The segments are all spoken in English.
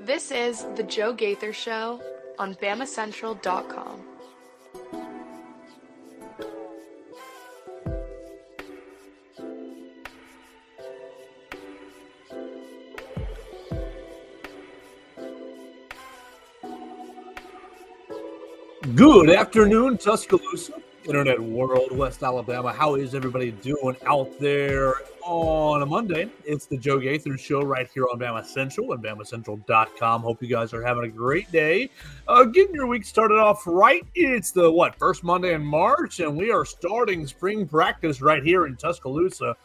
This is The Joe Gaither Show on BamaCentral.com. Good afternoon, Tuscaloosa, Internet World, West Alabama. How is everybody doing out there on a Monday? It's the Joe Gaither Show right here on Bama Central and BamaCentral.com. Hope you guys are having a great day. Getting your week started off right. It's the, first Monday in March, and we are starting spring practice right here in Tuscaloosa.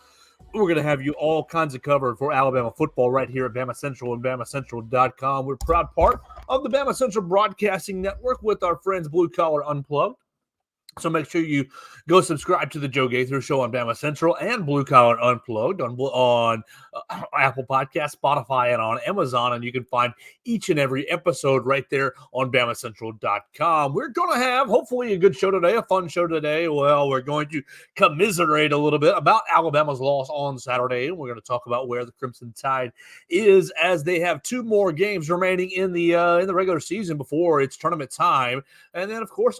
We're going to have you all kinds of covered for Alabama football right here at Bama Central and BamaCentral.com. We're a proud part of the Bama Central Broadcasting Network with our friends Blue Collar Unplugged. So make sure you go subscribe to the Joe Gaither Show on Bama Central and Blue Collar Unplugged on Apple Podcasts, Spotify, and on Amazon. And you can find each and every episode right there on BamaCentral.com. We're going to have, hopefully, a good show today, a fun show today. Well, we're going to commiserate a little bit about Alabama's loss on Saturday. And we're going to talk about where the Crimson Tide is as they have two more games remaining in the regular season before it's tournament time. And then, of course,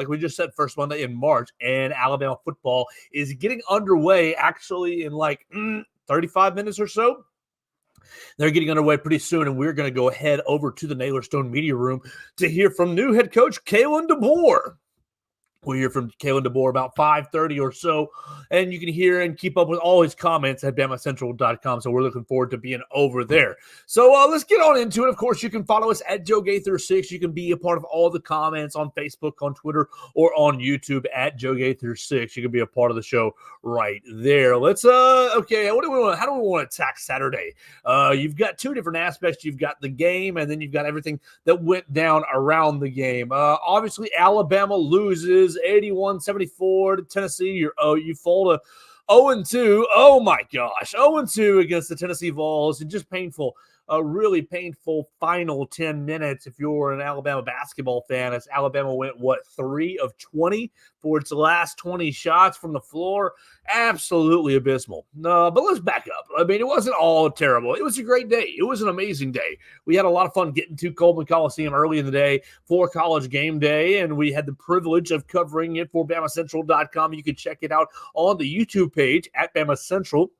like we just said, first Monday in March, and Alabama football is getting underway actually in 35 minutes or so. They're getting underway pretty soon, and we're going to go ahead over to the Naylor Stone Media Room to hear from new head coach Kalen DeBoer. We'll hear from Kalen DeBoer about 5:30 or so, and you can hear and keep up with all his comments at BamaCentral.com, so we're looking forward to being over there. So let's get on into it. Of course, you can follow us at Joe Gaither6. You can be a part of all the comments on Facebook, on Twitter, or on YouTube at Joe Gaither6. You can be a part of the show right there. Let's, how do we want to attack Saturday? You've got two different aspects. You've got the game, and then you've got everything that went down around the game. Obviously, Alabama loses 81-74 to Tennessee. You fall to 0-2. Oh my gosh, 0-2 against the Tennessee Vols, and just painful. A really painful final 10 minutes if you're an Alabama basketball fan, as Alabama went, 3 of 20 for its last 20 shots from the floor. Absolutely abysmal. No, but let's back up. I mean, it wasn't all terrible. It was a great day. It was an amazing day. We had a lot of fun getting to Coleman Coliseum early in the day for College Game Day, and we had the privilege of covering it for BamaCentral.com. You can check it out on the YouTube page at Bama Central.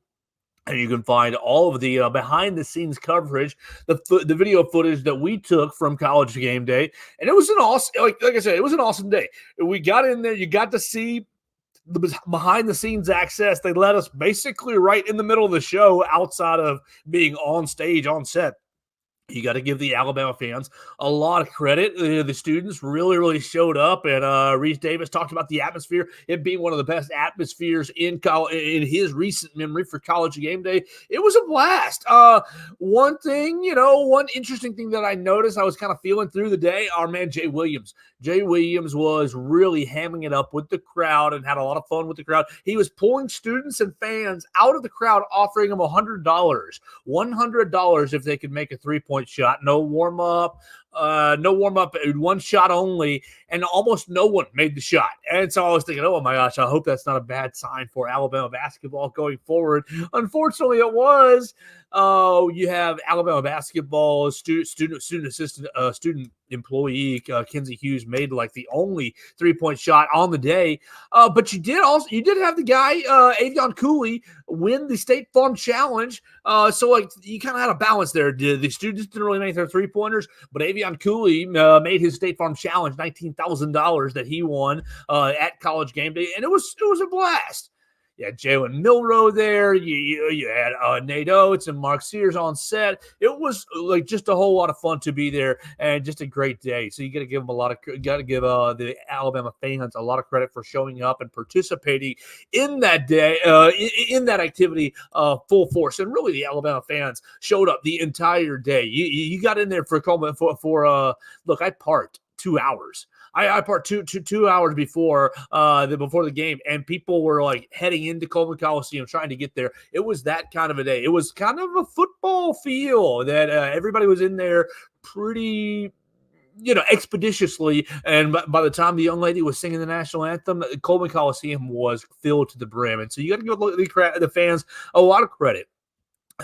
And you can find all of the behind-the-scenes coverage, the video footage that we took from College Game Day. And it was an awesome, like I said, it was an awesome day. We got in there. You got to see the behind-the-scenes access. They let us basically right in the middle of the show outside of being on stage, on set. You got to give the Alabama fans a lot of credit. The students really, really showed up, and Reese Davis talked about the atmosphere, it being one of the best atmospheres in his recent memory for College Game Day. It was a blast. One interesting thing that I noticed, I was kind of feeling through the day, our man Jay Williams. Jay Williams was really hamming it up with the crowd and had a lot of fun with the crowd. He was pulling students and fans out of the crowd, offering them $100 if they could make a three-point shot. No warm-up, one shot only, and almost no one made the shot. And so I was thinking, oh my gosh, I hope that's not a bad sign for Alabama basketball going forward. Unfortunately, it was. You have Alabama basketball student employee Kenzie Hughes made the only three-point shot on the day. But you did have the guy Avion Cooley win the State Farm Challenge. So you kind of had a balance there. The students didn't really make their three-pointers, but Avion Cooley made his State Farm Challenge, $19,000 that he won at College Game Day, and it was a blast. You had Jalen Milroe there. You had Nate Oates and Mark Sears on set. It was just a whole lot of fun to be there, and just a great day. So you got to give them the Alabama fans a lot of credit for showing up and participating in that day, in that activity, full force. And really, the Alabama fans showed up the entire day. You got in there for I parked 2 hours. I parked two hours before the game, and people were heading into Coleman Coliseum trying to get there. It was that kind of a day. It was kind of a football feel that everybody was in there pretty expeditiously. And by the time the young lady was singing the national anthem, Coleman Coliseum was filled to the brim. And so you got to give the fans a lot of credit.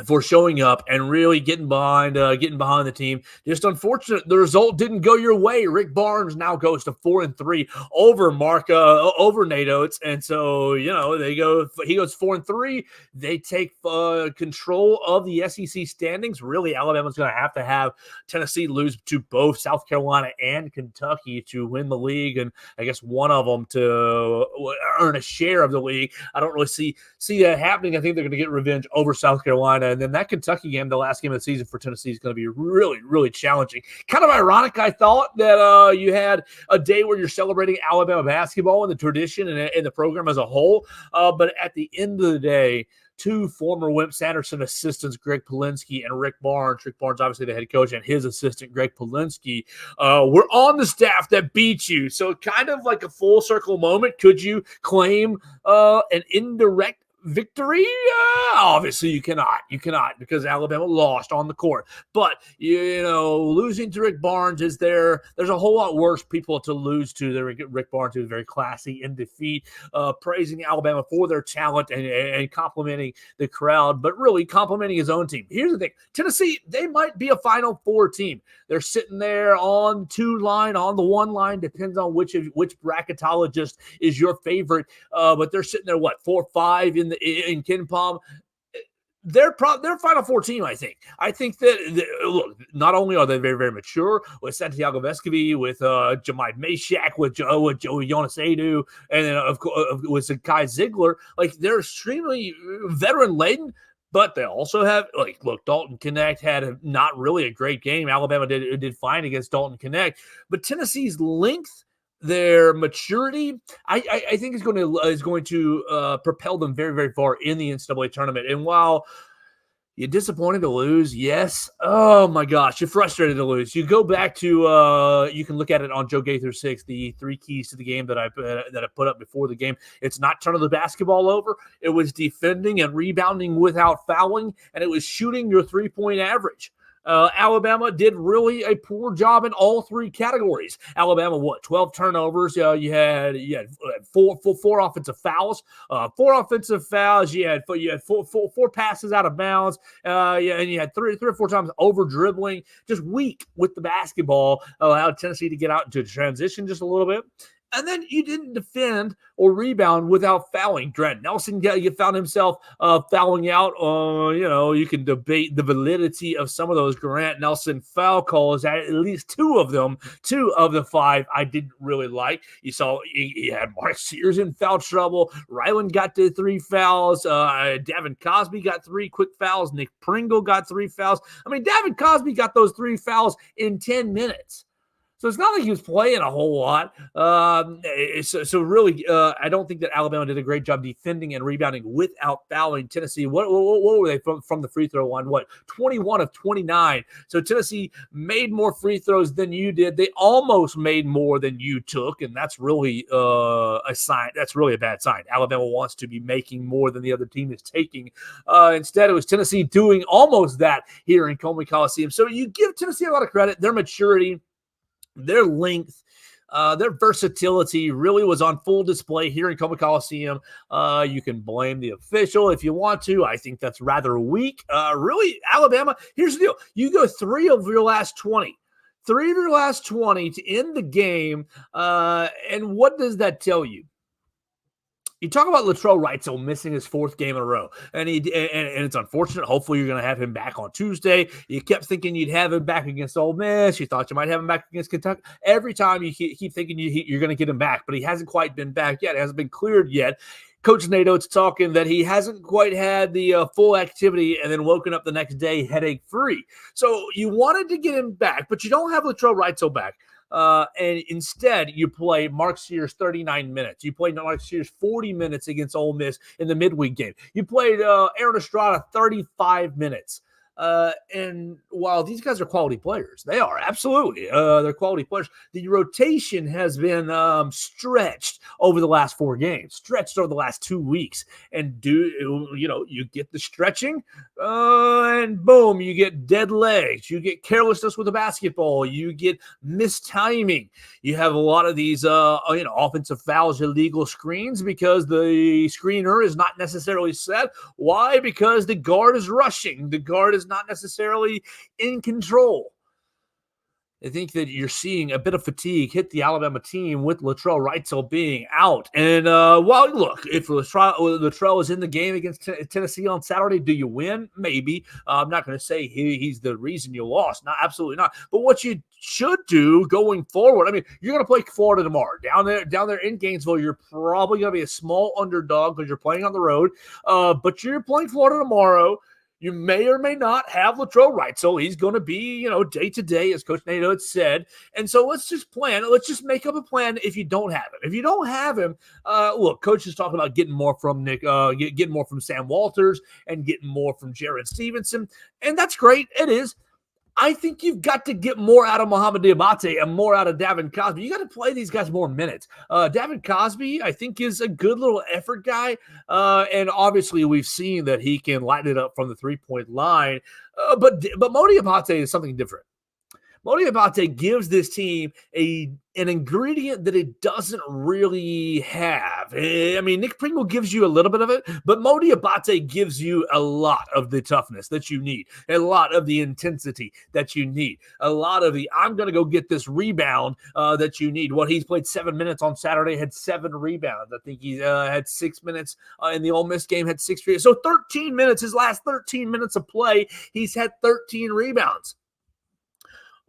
for showing up and really getting behind the team. Just unfortunate the result didn't go your way. Rick Barnes now goes to 4-3 over Nate Oates, and so he goes 4-3. They take control of the SEC standings. Really, Alabama's going to have Tennessee lose to both South Carolina and Kentucky to win the league, and I guess one of them to earn a share of the league. I don't really see that happening. I think they're going to get revenge over South Carolina. And then that Kentucky game, the last game of the season for Tennessee, is going to be really, really challenging. Kind of ironic, I thought, that you had a day where you're celebrating Alabama basketball and the tradition and the program as a whole. But at the end of the day, two former Wimp Sanderson assistants, Greg Polinsky and Rick Barnes. Rick Barnes, obviously the head coach, and his assistant, Greg Polinsky, were on the staff that beat you. So kind of like a full circle moment. Could you claim an indirect victory? Obviously you cannot because Alabama lost on the court, but losing to Rick Barnes there's a whole lot worse people to lose to than Rick Barnes, who's very classy in defeat, praising Alabama for their talent and complimenting the crowd, but really complimenting his own team. Here's the thing: Tennessee, they might be a Final Four team. They're sitting there on the one line, depends on which bracketologist is your favorite, but they're sitting there 4-5 in Ken Palm. They're Final Four team, I think. I think that, look, not only are they very, very mature with Santiago Vescovi, with Jemai Meshack, with Jonas Adu, and then, of course, with Kai Ziegler, like, they're extremely veteran-laden, but they also have, Dalton Connect had not really a great game. Alabama did fine against Dalton Connect, but Tennessee's length, their maturity, I think is going to propel them very, very far in the NCAA tournament. And while you're disappointed to lose, yes, oh my gosh, you're frustrated to lose. You go back to you can look at it on Joe Gaither 6, the 3 keys to the game that I put up before the game. It's not turning the basketball over. It was defending and rebounding without fouling, and it was shooting your 3-point average. Alabama did really a poor job in all 3 categories. Alabama, 12 turnovers. You had four offensive fouls. 4 offensive fouls. You had four passes out of bounds. And you had 3 or 4 times over dribbling. Just weak with the basketball. Allowed Tennessee to get out into transition just a little bit. And then you didn't defend or rebound without fouling. Grant Nelson found himself fouling out. You can debate the validity of some of those Grant Nelson foul calls. At least 2 of them, 2 of the 5, I didn't really like. You saw he had Mark Sears in foul trouble. Ryland got to 3 fouls. Davin Cosby got 3 quick fouls. Nick Pringle got 3 fouls. I mean, Davin Cosby got those 3 fouls in 10 minutes. So it's not like he was playing a whole lot. So really, I don't think that Alabama did a great job defending and rebounding without fouling. Tennessee, what were they from the free throw line? 21 of 29. So Tennessee made more free throws than you did. They almost made more than you took, and that's really a sign. That's really a bad sign. Alabama wants to be making more than the other team is taking. Instead, it was Tennessee doing almost that here in Coleman Coliseum. So you give Tennessee a lot of credit. Their maturity, their length, their versatility really was on full display here in Coleman Coliseum. You can blame the official if you want to. I think that's rather weak. Really, Alabama, here's the deal. You go 3 of your last 20. 3 of your last 20 to end the game. And what does that tell you? You talk about Latrell Wrightsell missing his 4th game in a row, and it's unfortunate. Hopefully, you're going to have him back on Tuesday. You kept thinking you'd have him back against Ole Miss. You thought you might have him back against Kentucky. Every time you keep thinking you're going to get him back, but he hasn't quite been back yet. It hasn't been cleared yet. Coach Nate Oates talking that he hasn't quite had the full activity and then woken up the next day headache-free. So you wanted to get him back, but you don't have Latrell Wrightsell back. And instead, you play Mark Sears 39 minutes. You played Mark Sears 40 minutes against Ole Miss in the midweek game. You played Aaron Estrada 35 minutes. And while these guys are quality players, they are absolutely they're quality players. The rotation has been stretched over the last 4 games, stretched over the last 2 weeks, and you get the stretching, and boom, you get dead legs, you get carelessness with the basketball, you get mistiming, you have a lot of these offensive fouls, illegal screens because the screener is not necessarily set. Why? Because the guard is rushing. The guard is not necessarily in control. I think that you're seeing a bit of fatigue hit the Alabama team with Latrell Wrightsell being out. And look, if Latrell is in the game against Tennessee on Saturday, do you win? Maybe. I'm not going to say he's the reason you lost. Not absolutely not. But what you should do going forward, I mean, you're going to play Florida tomorrow. Down there in Gainesville, you're probably going to be a small underdog because you're playing on the road. But you're playing Florida tomorrow. You may or may not have Latrell Wrightsell. He's going to be, day to day, as Coach Nato had said. And so let's just plan. Let's just make up a plan if you don't have him. If you don't have him, look, Coach is talking about getting more from getting more from Sam Walters and getting more from Jared Stevenson. And that's great. It is. I think you've got to get more out of Muhammad Diabate and more out of Davin Cosby. You got to play these guys more minutes. Davin Cosby, I think, is a good little effort guy. And obviously, we've seen that he can light it up from the three-point line. But Mo Diabate is something different. Mo Diabate gives this team an ingredient that it doesn't really have. I mean, Nick Pringle gives you a little bit of it, but Mo Diabate gives you a lot of the toughness that you need, a lot of the intensity that you need, a lot of the I'm going to go get this rebound that you need. He's played 7 minutes on Saturday, had 7 rebounds. I think he had 6 minutes in the Ole Miss game, had 6 rebounds. So 13 minutes, his last 13 minutes of play, he's had 13 rebounds.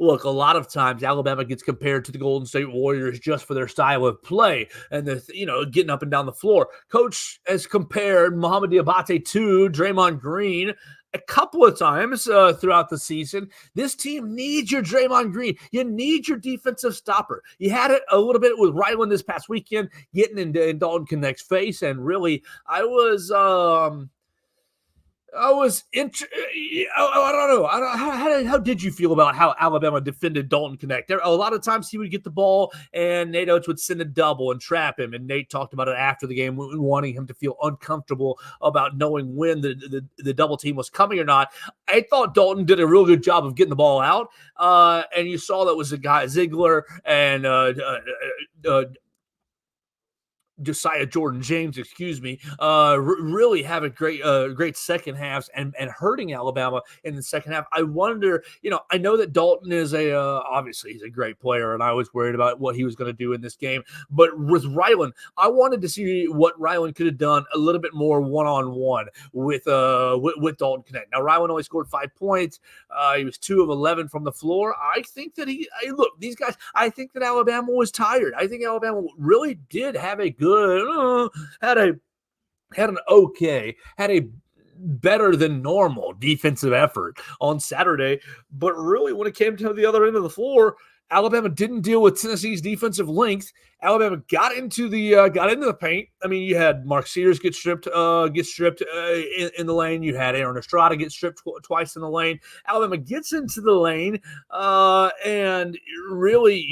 Look, a lot of times Alabama gets compared to the Golden State Warriors just for their style of play and getting up and down the floor. Coach has compared Muhammad Diabate to Draymond Green a couple of times throughout the season. This team needs your Draymond Green. You need your defensive stopper. You had it a little bit with Ryland this past weekend, getting in Dalton Connect's face, and really, I don't know. How did you feel about how Alabama defended Dalton Connect? A lot of times he would get the ball and Nate Oates would send a double and trap him. And Nate talked about it after the game, wanting him to feel uncomfortable about knowing when the double team was coming or not. I thought Dalton did a real good job of getting the ball out. And you saw that was a guy, Ziegler and Josiah Jordan-James, really having great second halves and hurting Alabama in the second half. I wonder, I know that Dalton is obviously he's a great player, and I was worried about what he was going to do in this game. But with Ryland, I wanted to see what Ryland could have done a little bit more one-on-one with Dalton Connect. Now, Ryland only scored 5 points. He was 2 of 11 from the floor. I think that these guys, I think that Alabama was tired. I think Alabama really did have a good had a better than normal defensive effort on Saturday, but really when it came to the other end of the floor, Alabama didn't deal with Tennessee's defensive length. Alabama got into the paint. I mean, you had Mark Sears get stripped in the lane. You had Aaron Estrada get stripped twice in the lane. Alabama gets into the lane, and really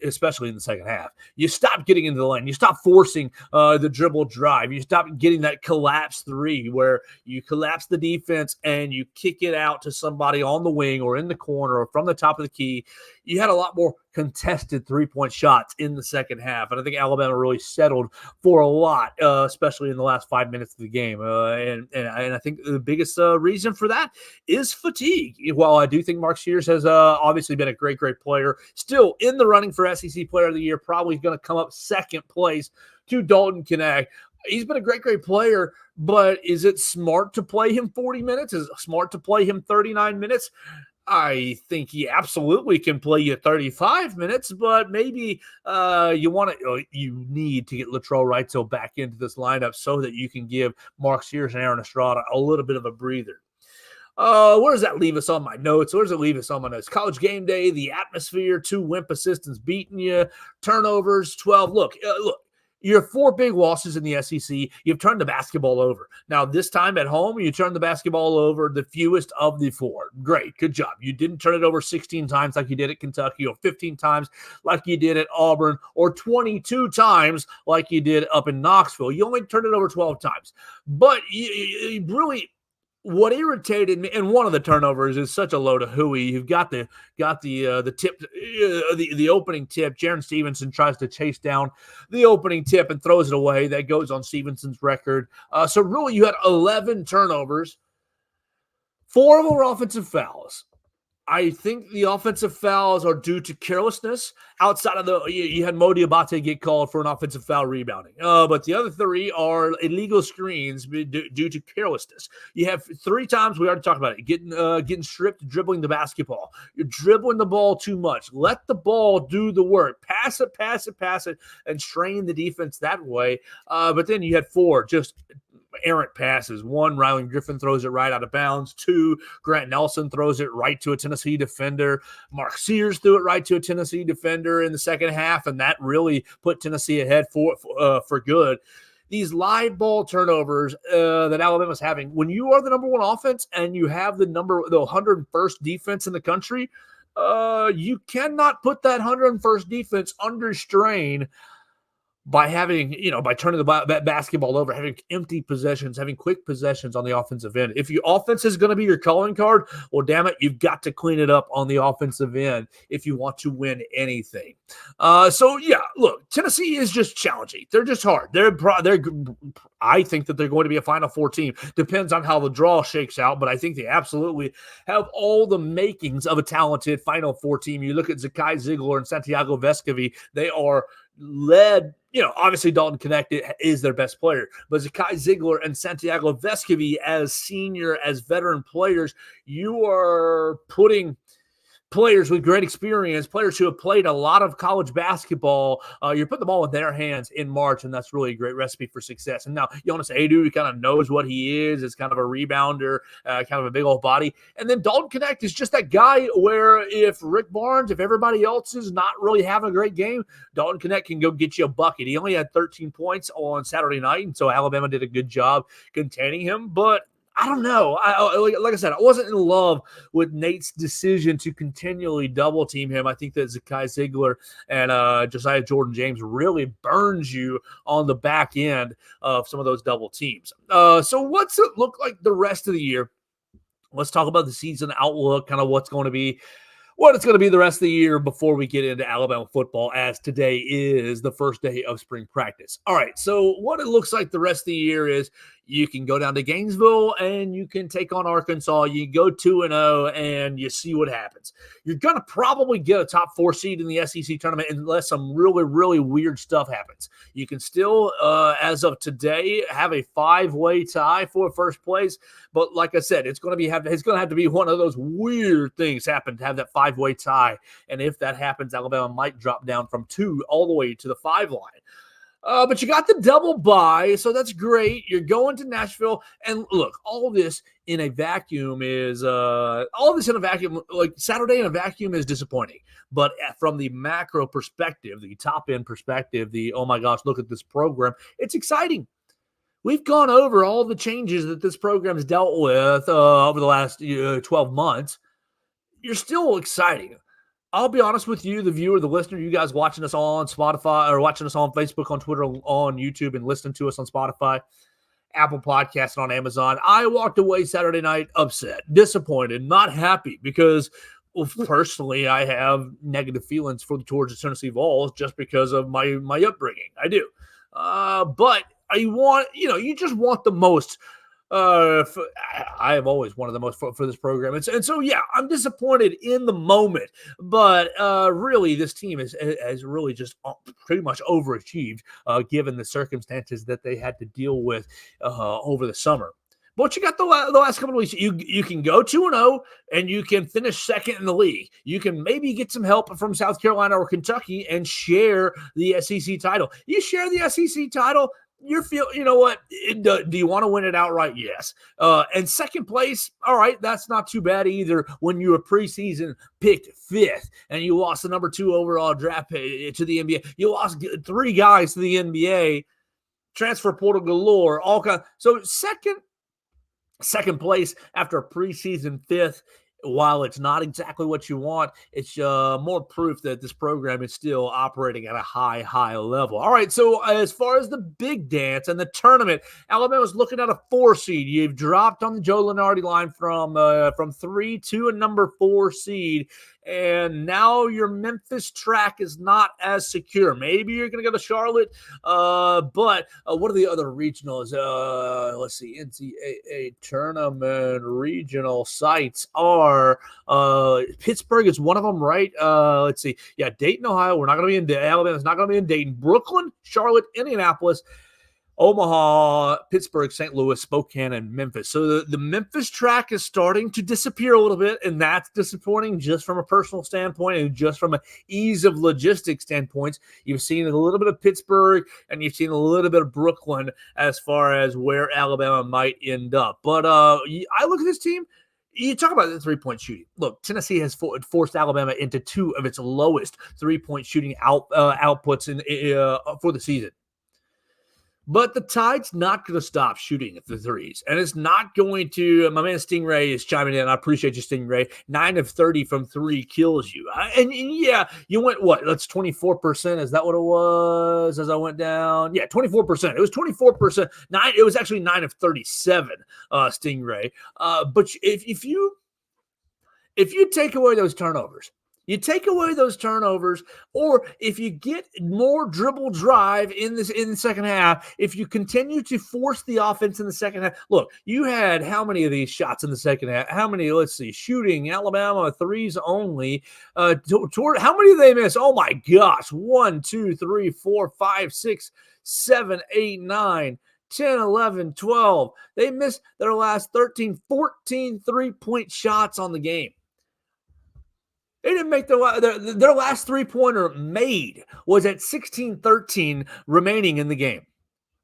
especially in the second half, you stop getting into the lane. You stop forcing the dribble drive. You stop getting that collapse 3 where you collapse the defense and you kick it out to somebody on the wing or in the corner or from the top of the key. You had a lot more contested 3-point shots in the second half. And I think Alabama really settled for a lot, especially in the last 5 minutes of the game. And I think the biggest reason for that is fatigue. While I do think Mark Sears has obviously been a great player, still in the running for SEC Player of the Year, probably going to come up second place to Dalton Connect. He's been a great player, but is it smart to play him 40 minutes? Is it smart to play him 39 minutes? I think he absolutely can play you 35 minutes, but maybe you need to get Latrell Wrightsell back into this lineup so that you can give Mark Sears and Aaron Estrada a little bit of a breather. Where does that leave us on my notes? Where does it leave us on my notes? College game day, the atmosphere, 2 wimp assistants beating you, turnovers, 12. Look, Your 4 big losses in the SEC, you've turned the basketball over. Now, this time at home, you turned the basketball over the fewest of the 4. Great. Good job. You didn't turn it over 16 times like you did at Kentucky, or 15 times like you did at Auburn, or 22 times like you did up in Knoxville. You only turned it over 12 times. But you really, what irritated me, and one of the turnovers is such a load of hooey. You've got the tip, the opening tip. Jaron Stevenson tries to chase down the opening tip and throws it away. That goes on Stevenson's record. So really, you had 11 turnovers. 4 of them were offensive fouls. I think the offensive fouls are due to carelessness. Outside of you had Mo Diabate get called for an offensive foul rebounding. But the other 3 are illegal screens due to carelessness. You have 3 times, we already talked about it, getting stripped, dribbling the basketball. You're dribbling the ball too much. Let the ball do the work. Pass it, and strain the defense that way. But then you had 4 just errant passes. 1, Rylan Griffin throws it right out of bounds. 2, Grant Nelson throws it right to a Tennessee defender. Mark Sears threw it right to a Tennessee defender in the second half, and that really put Tennessee ahead for good. These live ball turnovers that Alabama's having, when you are the number 1 offense and you have the 101st defense in the country, you cannot put that 101st defense under strain by turning the basketball over, having empty possessions, having quick possessions on the offensive end. If your offense is going to be your calling card, well, damn it, you've got to clean it up on the offensive end if you want to win anything. Look, Tennessee is just challenging. They're just hard. I think that they're going to be a Final Four team. Depends on how the draw shakes out, but I think they absolutely have all the makings of a talented Final Four team. You look at Zakai Ziegler and Santiago Vescovi, they are led, obviously Dalton Connect is their best player, but Zakai Ziegler and Santiago Vescovi as veteran players, you are putting players with great experience, players who have played a lot of college basketball, you're putting the ball in their hands in March, and that's really a great recipe for success. And now Jonas Adu, he kind of knows what he is kind of a rebounder, kind of a big old body. And then Dalton Connect is just that guy where if Rick Barnes, if everybody else is not really having a great game, Dalton Connect can go get you a bucket. He only had 13 points on Saturday night, and so Alabama did a good job containing him, but I don't know. Like I said, I wasn't in love with Nate's decision to continually double team him. I think that Zakai Ziegler and Josiah Jordan-James really burns you on the back end of some of those double teams. So what's it look like the rest of the year? Let's talk about the season outlook, kind of what it's going to be the rest of the year before we get into Alabama football, as today is the first day of spring practice. All right, so what it looks like the rest of the year is you can go down to Gainesville and you can take on Arkansas. You go 2-0 and you see what happens. You're going to probably get a top 4 seed in the SEC tournament unless some really, really weird stuff happens. You can still, as of today, have a 5-way tie for first place. But like I said, it's going to have to be one of those weird things happen to have that 5-way tie. And if that happens, Alabama might drop down from 2 all the way to the 5 line. But you got the double bye, so that's great. You're going to Nashville, and look, all this in a vacuum is like Saturday in a vacuum is disappointing. But from the macro perspective, the top end perspective, oh my gosh, look at this program, it's exciting. We've gone over all the changes that this program has dealt with over the last 12 months. You're still exciting. I'll be honest with you, the viewer, the listener, you guys watching us on Spotify or watching us on Facebook, on Twitter, on YouTube, and listening to us on Spotify, Apple Podcasts, and on Amazon. I walked away Saturday night upset, disappointed, not happy because, personally, I have negative feelings towards the Tennessee Vols just because of my upbringing. I do. But I want, you just want the most. I have always wanted the most for this program. And so, yeah, I'm disappointed in the moment, but really this team has really just pretty much overachieved given the circumstances that they had to deal with over the summer. But you got the last couple of weeks. You can go 2-0 and you can finish second in the league. You can maybe get some help from South Carolina or Kentucky and share the SEC title. You share the SEC title, you know what? Do you want to win it outright? Yes. And second place, all right, that's not too bad either. When you were preseason picked fifth and you lost the number 2 overall draft pick to the NBA, you lost 3 guys to the NBA, transfer portal galore, all kind. So second place after a preseason fifth. While it's not exactly what you want, it's more proof that this program is still operating at a high level. All right, so as far as the big dance and the tournament, Alabama's looking at a 4 seed. You've dropped on the Joe Lunardi line from 3 to a number 4 seed. And now your Memphis track is not as secure. Maybe you're going to go to Charlotte, but what are the other regionals? Let's see, NCAA tournament regional sites are Pittsburgh is one of them, right? Let's see. Yeah, Dayton, Ohio. We're not going to be in Dayton. Alabama's not going to be in Dayton. Brooklyn, Charlotte, Indianapolis, Omaha, Pittsburgh, St. Louis, Spokane, and Memphis. So the Memphis track is starting to disappear a little bit, and that's disappointing just from a personal standpoint and just from an ease of logistics standpoints. You've seen a little bit of Pittsburgh, and you've seen a little bit of Brooklyn as far as where Alabama might end up. But I look at this team. You talk about the three-point shooting. Look, Tennessee has forced Alabama into 2 of its lowest three-point shooting outputs for the season. But the Tide's not going to stop shooting at the threes. And it's not going to – my man Stingray is chiming in. I appreciate you, Stingray. 9 of 30 from 3 kills you. And yeah, you went what? That's 24%. Is that what it was as I went down? Yeah, 24%. It was 24%. It was actually 9 of 37, Stingray. But if you take away those turnovers, or if you get more dribble drive in the second half, if you continue to force the offense in the second half. Look, you had how many of these shots in the second half? How many? Let's see. Shooting Alabama threes only. How many did they miss? Oh my gosh! 1, 2, 3, 4, 5, 6, 7, 8, 9. 10, 11, 12. They missed their last 13, 14 three-point shots on the game. They didn't make their last three-pointer made was at 16-13 remaining in the game.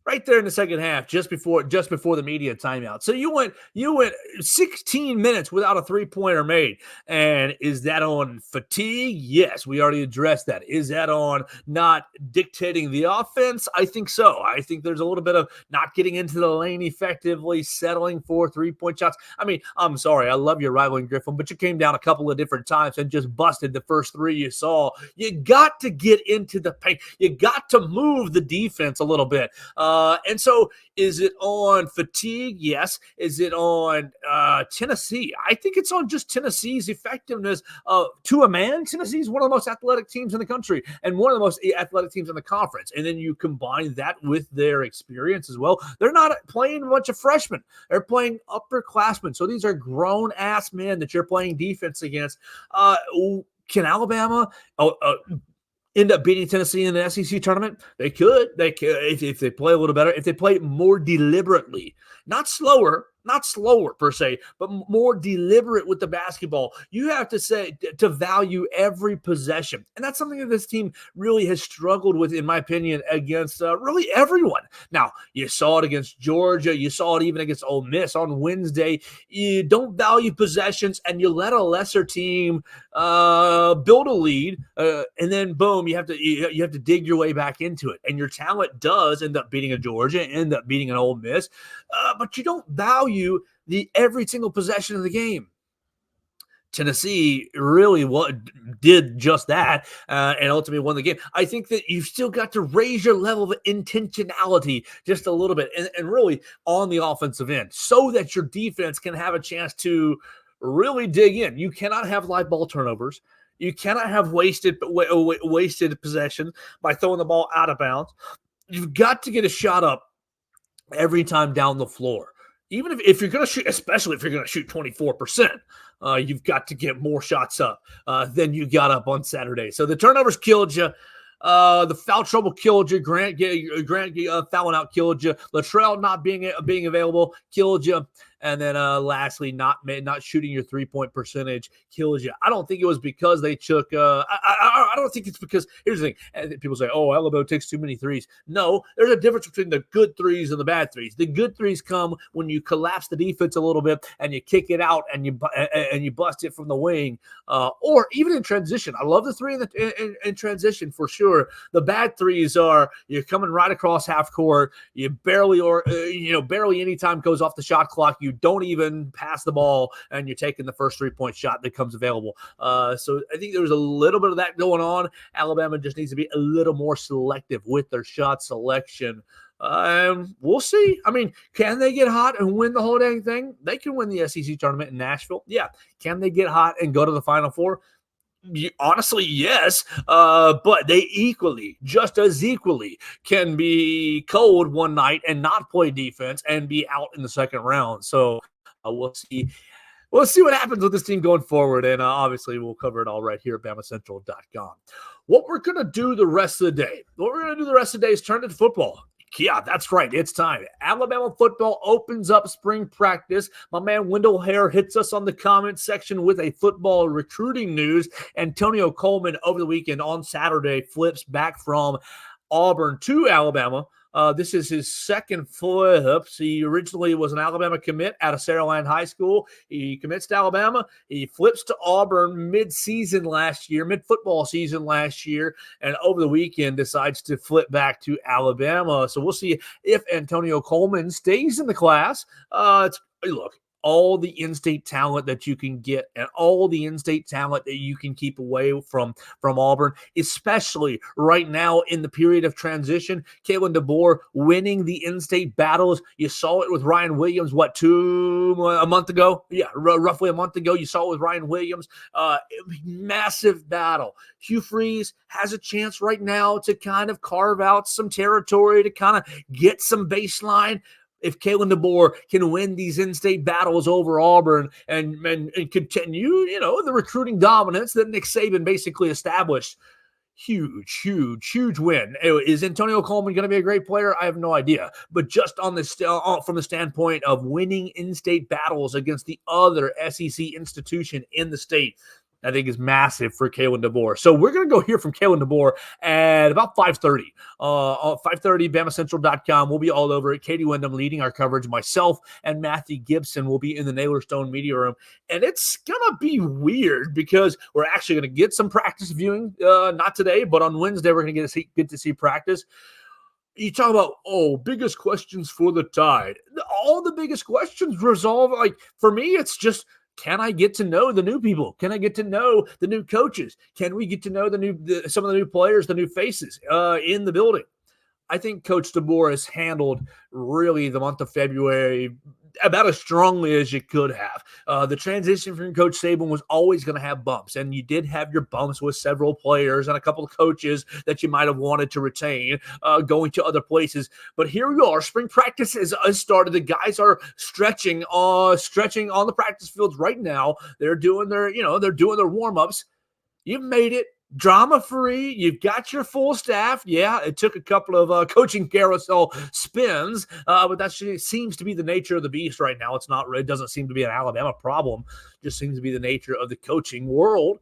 Right there in the second half, just before the media timeout. So you went 16 minutes without a three-pointer made. And is that on fatigue? Yes, we already addressed that. Is that on not dictating the offense? I think so. I think there's a little bit of not getting into the lane effectively, settling for three-point shots. I mean, I'm sorry, I love your rivaling Griffin, but you came down a couple of different times and just busted the first 3 you saw. You got to get into the paint. You got to move the defense a little bit. And so is it on fatigue? Yes. Is it on Tennessee? I think it's on just Tennessee's effectiveness to a man. Tennessee is one of the most athletic teams in the country and one of the most athletic teams in the conference. And then you combine that with their experience as well. They're not playing a bunch of freshmen. They're playing upperclassmen. So these are grown-ass men that you're playing defense against. Can Alabama end up beating Tennessee in the SEC tournament? They could. If they play a little better, if they play more deliberately, not slower per se, but more deliberate with the basketball. You have to value every possession. And that's something that this team really has struggled with, in my opinion, against really everyone. Now, you saw it against Georgia. You saw it even against Ole Miss on Wednesday. You don't value possessions, and you let a lesser team build a lead, and then boom, you have to dig your way back into it. And your talent does end up beating a Georgia, end up beating an Ole Miss, but you don't value the every single possession of the game. Tennessee really did just that and ultimately won the game. I think that you've still got to raise your level of intentionality just a little bit and really on the offensive end so that your defense can have a chance to really dig in. You cannot have live ball turnovers. You cannot have wasted possession by throwing the ball out of bounds. You've got to get a shot up every time down the floor. Even if you're going to shoot, especially if you're going to shoot 24%, you've got to get more shots up than you got up on Saturday. So the turnovers killed you. The foul trouble killed you. Grant fouling out killed you. Latrell not being available killed you. And then lastly, not shooting your 3-point percentage kills you. I don't think it was because they took I don't think it's because, here's the thing. People say, oh, Alabama takes too many threes. No, there's a difference between the good threes and the bad threes. The good threes come when you collapse the defense a little bit and you kick it out and you bust it from the wing, or even in transition. I love the three in transition for sure. The bad threes are you're coming right across half court, you barely any time goes off the shot clock, you don't even pass the ball, and you're taking the first 3-point shot that comes available. So I think there's a little bit of that going on. Alabama just needs to be a little more selective with their shot selection. We'll see. I mean, can they get hot and win the whole dang thing? They can win the SEC tournament in Nashville. Yeah. Can they get hot and go to the Final Four? Honestly, yes, but they just as equally, can be cold one night and not play defense and be out in the second round. So we'll see. We'll see what happens with this team going forward, and obviously we'll cover it all right here at BamaCentral.com. What we're going to do the rest of the day, is turn to football. Yeah, that's right. It's time. Alabama football opens up spring practice. My man Wendell Hare hits us on the comment section with a football recruiting news. Antonio Coleman over the weekend on Saturday flips back from Auburn to Alabama. This is his second flip. He originally was an Alabama commit out of Saraland High School. He commits to Alabama. He flips to Auburn mid-football season last year, and over the weekend decides to flip back to Alabama. So we'll see if Antonio Coleman stays in the class. Look, all the in-state talent that you can get and all the in-state talent that you can keep away from Auburn, especially right now in the period of transition. Kalen DeBoer winning the in-state battles. You saw it with Ryan Williams, a month ago? Yeah, roughly a month ago. You saw it with Ryan Williams. Massive battle. Hugh Freeze has a chance right now to kind of carve out some territory, to kind of get some baseline. If Kalen DeBoer can win these in-state battles over Auburn and continue, the recruiting dominance that Nick Saban basically established, huge win. Is Antonio Coleman going to be a great player? I have no idea. But just on this, from the standpoint of winning in-state battles against the other SEC institution in the state, I think is massive for Kalen DeBoer. So we're going to go hear from Kalen DeBoer at about 5:30. 5:30, BamaCentral.com. We'll be all over it. Katie Wyndham leading our coverage. Myself and Matthew Gibson will be in the Naylor Stone media room. And it's going to be weird because we're actually going to get some practice viewing. Not today, but on Wednesday, we're going to get to see practice. You talk about, biggest questions for the Tide. All the biggest questions resolve. For me, it's just, can I get to know the new people? Can I get to know the new coaches? Can we get to know some of the new players, the new faces in the building? I think Coach DeBoer has handled really the month of February about as strongly as you could have. The transition from Coach Saban was always going to have bumps, and you did have your bumps with several players and a couple of coaches that you might have wanted to retain going to other places. But here we are. Spring practice has started. The guys are stretching on the practice fields right now. They're doing their warm-ups. You've made it drama-free. You've got your full staff. Yeah, it took a couple of coaching carousel spins, but that seems to be the nature of the beast right now. It doesn't seem to be an Alabama problem. It just seems to be the nature of the coaching world.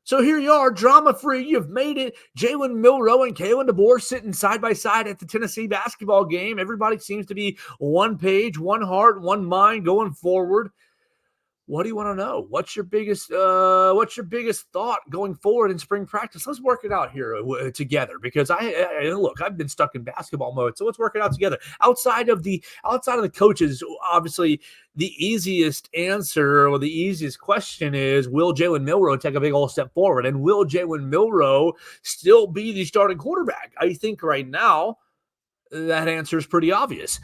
So here you are, drama-free. You've made it. Jalen Milroe and Kalen DeBoer sitting side by side at the Tennessee basketball game. Everybody seems to be one page, one heart, one mind going forward. What do you want to know? What's your biggest thought going forward in spring practice? Let's work it out here together, because I've been stuck in basketball mode. So let's work it out together. Outside of the coaches, obviously the easiest answer or the easiest question is, will Jalen Milroe take a big old step forward? And will Jalen Milroe still be the starting quarterback? I think right now, that answer is pretty obvious.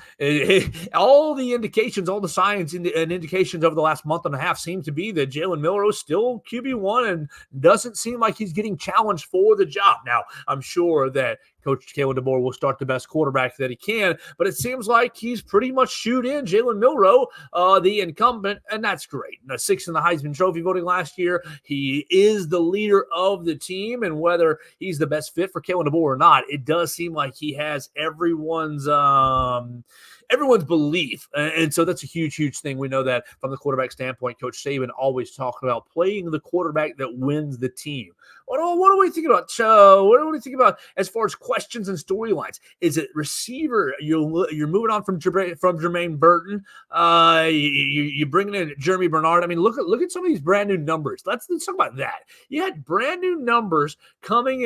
All the indications, all the signs and indications over the last month and a half seem to be that Jalen Milroe is still QB1 and doesn't seem like he's getting challenged for the job. Now, I'm sure that Coach Kalen DeBoer will start the best quarterback that he can, but it seems like he's pretty much shoot in Jalen Milroe, the incumbent, and that's great. Sixth in the Heisman Trophy voting last year. He is the leader of the team, and whether he's the best fit for Kalen DeBoer or not, it does seem like he has everyone's everyone's belief. And so that's a huge, huge thing. We know that from the quarterback standpoint, Coach Saban always talks about playing the quarterback that wins the team. What do we think about? What do we think about as far as questions and storylines? Is it receiver? You're moving on from Jermaine Burton. You're bringing in Jeremy Bernard. I mean, look at some of these brand new numbers. Let's talk about that. You had brand new numbers coming,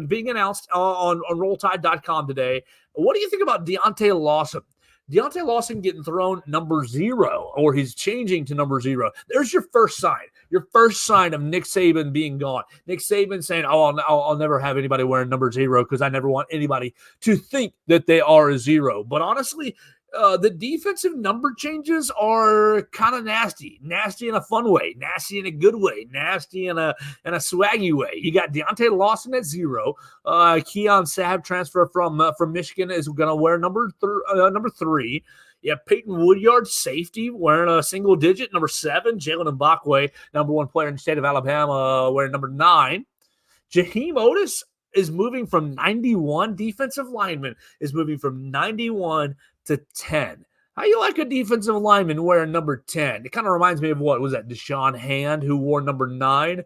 being announced on RollTide.com today. What do you think about Deontay Lawson? Deontay Lawson getting thrown number 0, or he's changing to number 0. There's your first sign. Your first sign of Nick Saban being gone. Nick Saban saying, I'll never have anybody wearing number 0 because I never want anybody to think that they are a 0. But honestly, the defensive number changes are kind of nasty in a fun way, nasty in a good way, nasty in a swaggy way. You got Deontay Lawson at 0. Keon Sabb, transfer from Michigan, is going to wear number 3. You have Peyton Woodyard, safety, wearing a single digit, number 7. Jalen Mbakwe, number 1 player in the state of Alabama, wearing number 9. Jaheim Otis is moving from 91. Defensive lineman is moving from 91 to 10. How you like a defensive lineman wearing number 10? It kind of reminds me of what was that? Deshaun Hand, who wore number 9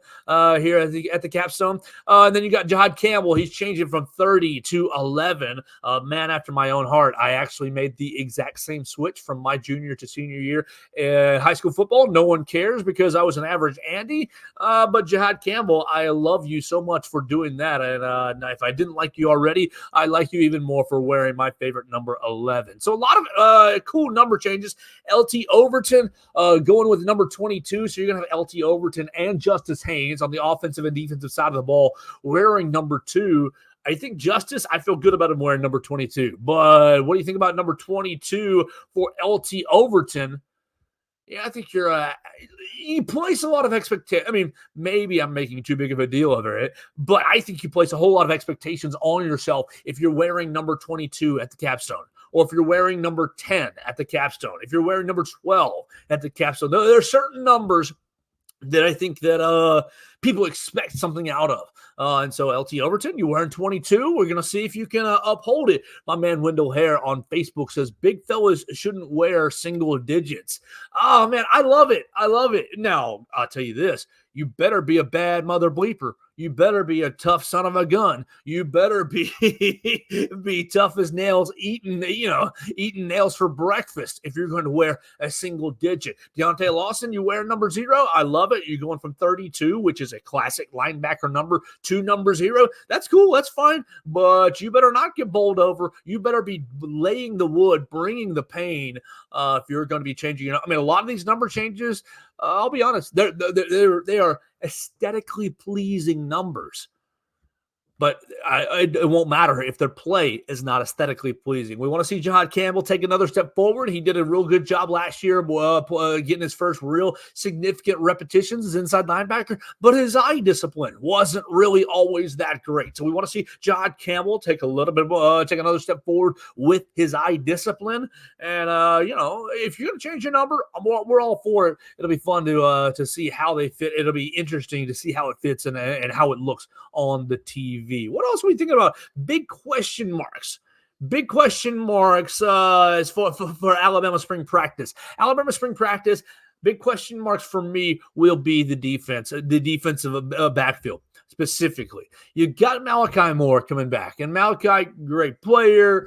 here at the capstone. And then you got Jihad Campbell. He's changing from 30 to 11. Man after my own heart. I actually made the exact same switch from my junior to senior year in high school football. No one cares because I was an average Andy. But Jihad Campbell, I love you so much for doing that. And if I didn't like you already, I like you even more for wearing my favorite number 11. So a lot of cool number changes. LT Overton going with number 22. So you're going to have LT Overton and Justice Haynes on the offensive and defensive side of the ball wearing number 2. I think Justice, I feel good about him wearing number 22. But what do you think about number 22 for LT Overton? Yeah, I think you place a lot of expectations. I mean, maybe I'm making too big of a deal of it, but I think you place a whole lot of expectations on yourself if you're wearing number 22 at the capstone, or if you're wearing number 10 at the capstone, if you're wearing number 12 at the capstone. There are certain numbers that I think that people expect something out of. And so LT Overton, you're wearing 22. We're going to see if you can uphold it. My man Wendell Hare on Facebook says, big fellas shouldn't wear single digits. Oh, man, I love it. I love it. Now, I'll tell you this. You better be a bad mother bleeper. You better be a tough son of a gun. You better be tough as nails, eating nails for breakfast if you're going to wear a single digit. Deontay Lawson, you wear number 0. I love it. You're going from 32, which is a classic linebacker number, to number 0. That's cool. That's fine. But you better not get bowled over. You better be laying the wood, bringing the pain if you're going to be changing. I mean, a lot of these number changes, I'll be honest, they are aesthetically pleasing numbers, but it won't matter if their play is not aesthetically pleasing. We want to see Jihad Campbell take another step forward. He did a real good job last year getting his first real significant repetitions as inside linebacker, but his eye discipline wasn't really always that great. So we want to see Jihad Campbell take another step forward with his eye discipline. And, if you're going to change your number, we're all for it. It'll be fun to see how they fit. It'll be interesting to see how it fits and how it looks on the TV. What else are we thinking about? Big question marks. Big question marks as for Alabama spring practice. Alabama spring practice, big question marks for me will be the defensive backfield. Specifically, you got Malachi Moore coming back, and Malachi, great player.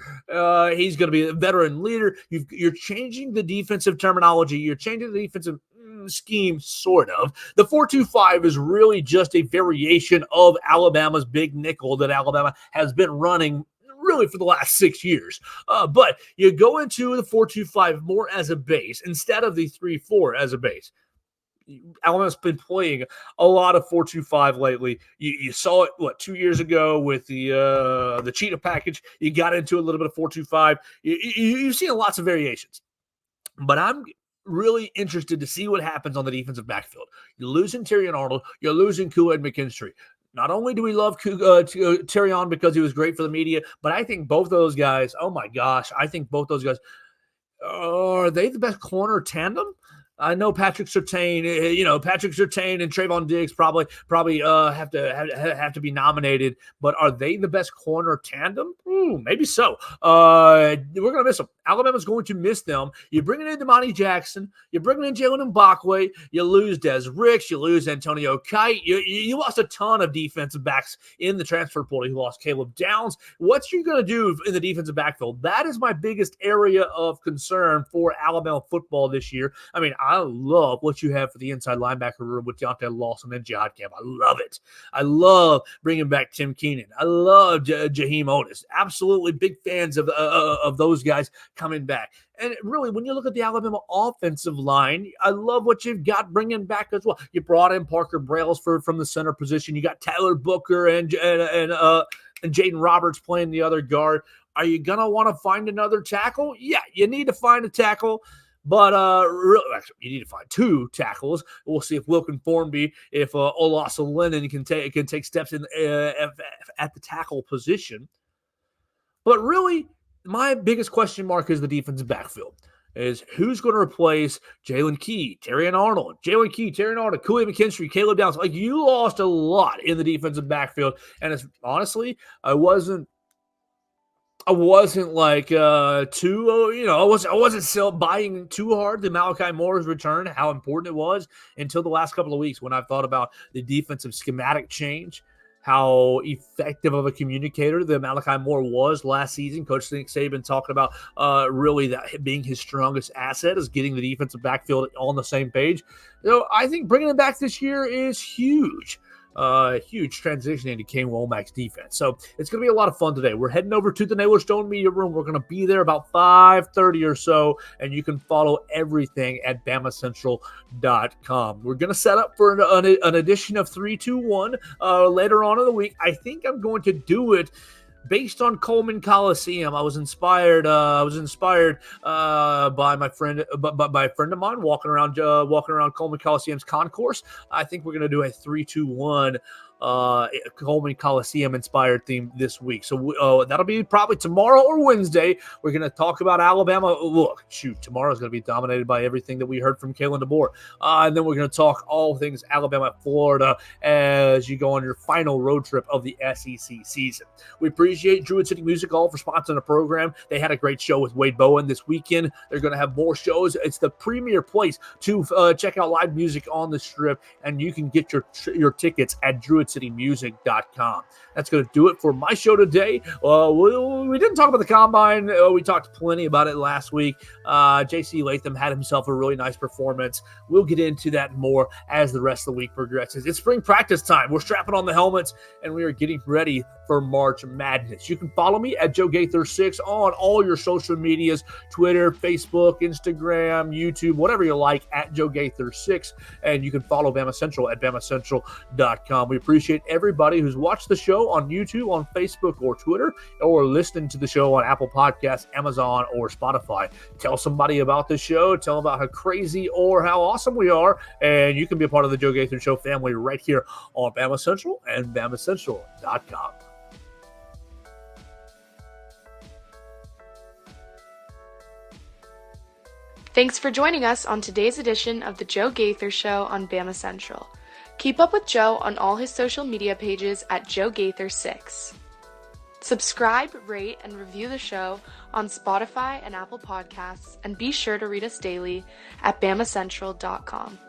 He's going to be a veteran leader. You're changing the defensive terminology. You're changing the defensive scheme, sort of. The 4-2-5 is really just a variation of Alabama's big nickel that Alabama has been running really for the last 6 years. But you go into the 4-2-5 more as a base instead of the 3-4 as a base. Alabama's been playing a lot of 4-2-5 lately. You saw it 2 years ago with the cheetah package. You got into a little bit of 4-2-5. You've seen lots of variations, but I'm really interested to see what happens on the defensive backfield. You're losing Terrion Arnold. You're losing Kool-Aid McKinstry. Not only do we love Terrion because he was great for the media, but I think both of those guys, oh my gosh, I think both those guys, are they the best corner tandem? I know Patrick Surtain and Trayvon Diggs probably have to be nominated, but are they the best corner tandem? Maybe so. We're going to miss them. Alabama's going to miss them. You're bringing in Damani Jackson. You're bringing in Jalen Mbakwe. You lose Des Ricks. You lose Antonio Kite. You lost a ton of defensive backs in the transfer portal. You lost Caleb Downs. What you going to do in the defensive backfield? That is my biggest area of concern for Alabama football this year. I mean, I love what you have for the inside linebacker room with Deontay Lawson and Jihad Camp. I love it. I love bringing back Tim Keenan. I love Jaheim Otis. Absolutely big fans of those guys coming back. And really, when you look at the Alabama offensive line, I love what you've got bringing back as well. You brought in Parker Brailsford from the center position. You got Tyler Booker and Jaden Roberts playing the other guard. Are you going to want to find another tackle? Yeah, you need to find a tackle. But really, actually, you need to find two tackles. We'll see if Wilkin Formby, if Olasa Lennon can take steps in at the tackle position. But really, my biggest question mark is the defensive backfield. Is who's going to replace Jalen Key, Terrion Arnold, Kool McKinstry, Caleb Downs. Like, you lost a lot in the defensive backfield. And it's honestly, I wasn't like I wasn't still buying too hard the Malachi Moore's return, how important it was, until the last couple of weeks when I thought about the defensive schematic change, how effective of a communicator that Malachi Moore was last season. Coach Nick Saban talking about really that being his strongest asset is getting the defensive backfield on the same page. I think bringing him back this year is huge. Huge transition into Kane Womack's defense. So it's going to be a lot of fun today. We're heading over to the Naylor Stone Media Room. We're going to be there about 5:30 or so, and you can follow everything at BamaCentral.com. We're going to set up for an edition of 3-2-1 later on in the week. I think I'm going to do it based on Coleman Coliseum. I was inspired by my friend of mine walking around Coleman Coliseum's concourse. I think we're going to do a 3-2-1 Coleman Coliseum inspired theme this week. So that'll be probably tomorrow or Wednesday. We're going to talk about Alabama. Tomorrow's going to be dominated by everything that we heard from Kalen DeBoer. And then we're going to talk all things Alabama, Florida as you go on your final road trip of the SEC season. We appreciate Druid City Music Hall for sponsoring the program. They had a great show with Wade Bowen this weekend. They're going to have more shows. It's the premier place to check out live music on the Strip, and you can get your tickets at DruidCityMusic.com. That's going to do it for my show today. We didn't talk about the Combine. We talked plenty about it last week. J.C. Latham had himself a really nice performance. We'll get into that more as the rest of the week progresses. It's spring practice time. We're strapping on the helmets, and we are getting ready for March Madness. You can follow me at Joe Gaither6 on all your social medias, Twitter, Facebook, Instagram, YouTube, whatever you like, at Joe Gaither6. And you can follow BamaCentral at BamaCentral.com. We appreciate everybody who's watched the show on YouTube, on Facebook, or Twitter, or listening to the show on Apple Podcasts, Amazon, or Spotify. Tell somebody about the show. Tell them about how crazy or how awesome we are, and you can be a part of the Joe Gaither Show family right here on Bama Central and BamaCentral.com. Thanks for joining us on today's edition of the Joe Gaither Show on Bama Central. Keep up with Joe on all his social media pages at Joe Gaither6. Subscribe, rate, and review the show on Spotify and Apple Podcasts, and be sure to read us daily at BamaCentral.com.